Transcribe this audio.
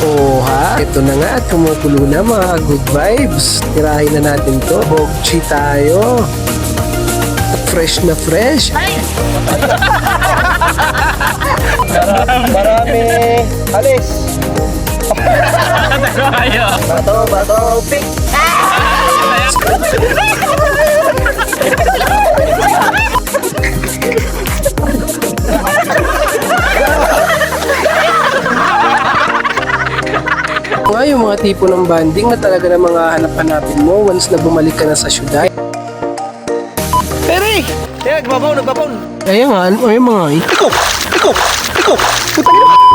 Oh ha, ito na nga at kumukulo na mga good vibes. Tirahin na natin to. Bokchi tayo. Fresh na fresh. Marami. Alis. Bato, pick. Nga yung mga tipo ng banding na talaga na mga hanap-hanapin mo once na bumalik ka na sa syudad. Pere! Kaya nagbabaw. Kaya nga, ano yung mga Ikaw! Putang ina!